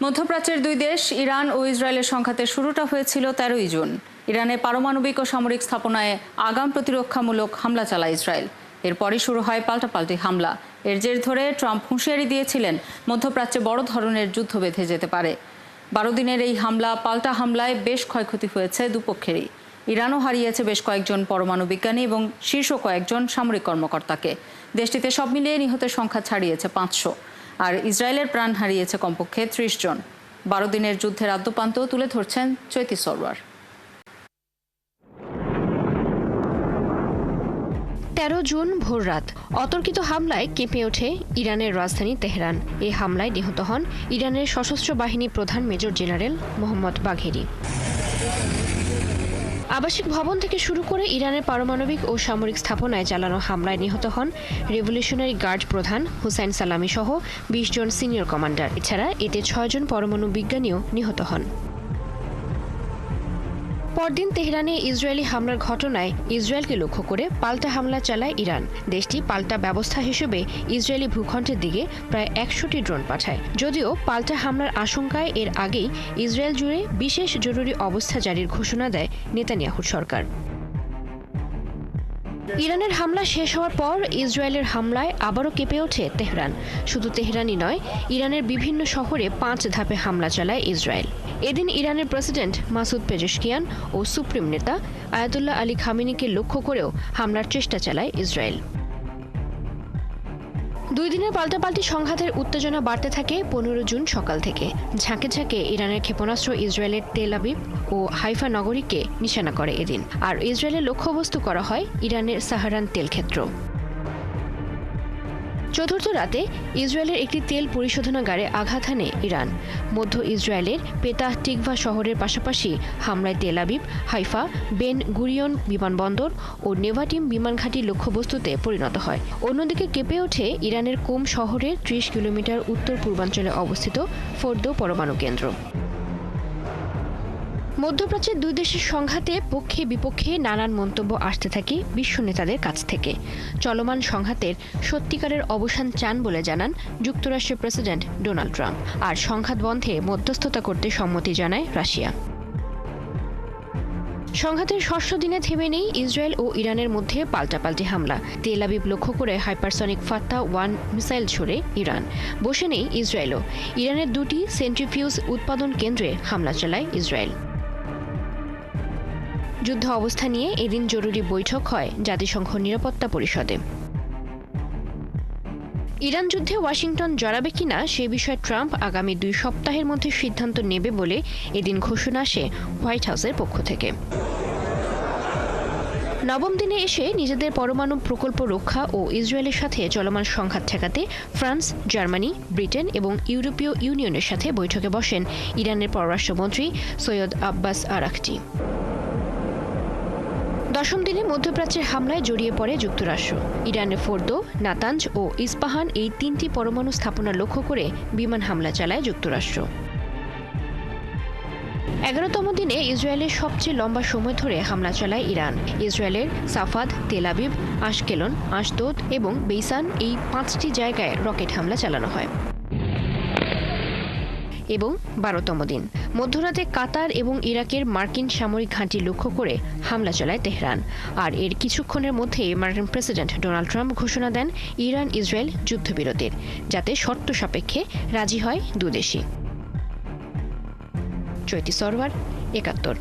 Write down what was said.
মধ্যপ্রাচ্যের দুই দেশ ইরান ও ইসরায়েলের সংঘাতের শুরুটা হয়েছিল 13ই জুন। ইরানে পারমাণবিক ও সামরিক স্থাপনায় আগাম প্রতিরক্ষামূলক হামলা চালায় ইসরায়েল। এরপরই শুরু হয় পাল্টাপাল্টি হামলা। এর জের ধরে ট্রাম্প হুঁশিয়ারি দিয়েছিলেন মধ্যপ্রাচ্যে বড় ধরনের যুদ্ধ বেঁধে যেতে পারে। 12 দিনের এই পাল্টা হামলায় বেশ ক্ষয়ক্ষতি হয়েছে দুপক্ষেরই। ইরানও হারিয়েছে বেশ কয়েকজন পরমাণু বিজ্ঞানী এবং শীর্ষ কয়েকজন সামরিক কর্মকর্তাকে। দেশটিতে সব মিলিয়ে নিহতের সংখ্যা ছাড়িয়েছে 500। আর ইসরায়েলের প্রাণ হারিয়েছে কমপক্ষে 30 জন। 12 দিনের যুদ্ধের আদ্যপান্ত তুলে ধরছেন চৈতি সরওয়ার। 13 জুন ভোররাত অতর্কিত হামলায় কেঁপে ওঠে ইরানের রাজধানী তেহরান। এই হামলায় নিহত হন ইরানের সশস্ত্র বাহিনী প্রধান মেজর জেনারেল মোহাম্মদ বাঘেরি। আবাসিক ভবন থেকে শুরু করে ইরানের পারমাণবিক ও সামরিক স্থাপনায় চালানো হামলায় নিহত হন রেভলিউশনারি গার্ড প্রধান হুসাইন সালামি সহ 20 জন সিনিয়র কমান্ডার। এছাড়া এতে 6 জন পরমাণু বিজ্ঞানীও নিহত হন। পরদিন তেহরানে ইসরায়েলি হামলার ঘটনায় ইসরায়েলকে লক্ষ্য করে পাল্টা হামলা চালায় ইরান। দেশটি পাল্টা ব্যবস্থা হিসেবে ইসরায়েলি ভূখণ্ডের দিকে প্রায় 100টি ড্রোন পাঠায়। যদিও পাল্টা হামলার আশঙ্কায় এর আগেই ইসরায়েল জুড়ে বিশেষ জরুরি অবস্থা জারির ঘোষণা দেয় নেতানিয়াহুর সরকার। ইরানের হামলা শেষ হওয়ার পর ইসরায়েলের হামলায় আবারও কেঁপে ওঠে তেহরান। শুধু তেহরানই নয়, ইরানের বিভিন্ন শহরে 5 ধাপে হামলা চালায় ইসরায়েল। এদিন ইরানের প্রেসিডেন্ট মাসুদ পেজেশকিয়ান ও সুপ্রিম নেতা আয়াতুল্লাহ আলী খামেনিকে লক্ষ্য করেও হামলার চেষ্টা চালায় ইসরায়েল। 2 দিনের পাল্টাপাল্টি সংঘাতের উত্তেজনা বাড়তে থাকে 15 জুন সকাল থেকে। ঝাঁকে ঝাঁকে ইরানের ক্ষেপণাস্ত্র ইসরায়েলের তেল আবিব ও হাইফা নগরীকে নিশানা করে এদিন। আর ইসরায়েলের লক্ষ্যবস্তু করা হয় ইরানের সাহারান তেল ক্ষেত্র। চতুর্থ রাতে ইসরায়েলের একটি তেল পরিশোধনাগারে আঘাত হানে ইরান। মধ্য ইসরায়েলের পেতাহ টিকভা শহরের পাশাপাশি হামলায় Tel Aviv, Haifa, Ben Gurion বিমানবন্দর ও নেভাটিম বিমান ঘাঁটি লক্ষ্যবস্তুতে পরিণত হয়। অন্যদিকে কেঁপে ওঠে ইরানের কোম শহরের 30 কিলোমিটার উত্তর পূর্বাঞ্চলে অবস্থিত ফোর্দো পরমাণু কেন্দ্র। মধ্যপ্রাচ্যের দুই দেশের সংঘাতে পক্ষে বিপক্ষে নানান মন্তব্য আসতে থাকে বিশ্ব নেতাদের কাছ থেকে। চলমান সংঘাতের সত্যিকারের অবসান চান বলে জানান যুক্তরাষ্ট্রের প্রেসিডেন্ট ডোনাল্ড ট্রাম্প। আর সংঘাত বন্ধে মধ্যস্থতা করতে সম্মতি জানায় রাশিয়া। সংঘাতের ষষ্ঠ দিনে থেমে নেই ইসরায়েল ও ইরানের মধ্যে পাল্টাপাল্টি হামলা। তেল আবিব লক্ষ্য করে হাইপারসনিক ফাত্তা-1 মিসাইল ছুড়ে ইরান। বসে নেই ইসরায়েলও। ইরানের 2টি সেন্ট্রিফিউজ উৎপাদন কেন্দ্রে হামলা চালায় ইসরায়েল। যুদ্ধ অবস্থা নিয়ে এদিন জরুরি বৈঠক হয় জাতিসংঘ নিরাপত্তা পরিষদে। ইরান যুদ্ধে ওয়াশিংটন জড়াবে কিনা সে বিষয়ে ট্রাম্প আগামী 2 সপ্তাহের মধ্যে সিদ্ধান্ত নেবে বলে এদিন ঘোষণা আসে হোয়াইট হাউসের পক্ষ থেকে। নবম দিনে এসে নিজেদের পরমাণু প্রকল্প রক্ষা ও ইসরায়েলের সাথে চলমান সংঘাত ঠেকাতে ফ্রান্স, জার্মানি, ব্রিটেন এবং ইউরোপীয় ইউনিয়নের সাথে বৈঠকে বসেন ইরানের পররাষ্ট্রমন্ত্রী সৈয়দ আব্বাস আরাকচি। 10ম দিনে মধ্যপ্রাচ্যের হামলায় জড়িয়ে পড়ে যুক্তরাষ্ট্র। ইরানের ফোর্দো, নাতাঞ্জ ও ইস্পাহান এই 3টি পরমাণু স্থাপনা লক্ষ্য করে বিমান হামলা চালায় যুক্তরাষ্ট্র। 11তম দিনে ইসরায়েলের সবচেয়ে লম্বা সময় ধরে হামলা চালায় ইরান। ইসরায়েলের সাফাদ, তেল আবিব, আশকেলন, আশদোদ এবং বেইসান এই 5টি জায়গায় রকেট হামলা চালানো হয়। এবং 12তম দিন মধ্যরাতে কাতার এবং ইরাকের মার্কিন সামরিক ঘাঁটি লক্ষ্য করে হামলা চালায় তেহরান। আর এর কিছুক্ষণের মধ্যেই মার্কিন প্রেসিডেন্ট ডোনাল্ড ট্রাম্প ঘোষণা দেন ইরান ইসরায়েল যুদ্ধবিরতির, যাতে শর্ত সাপেক্ষে রাজি হয় 2 দেশই। চৈতি সরওয়ার, 71।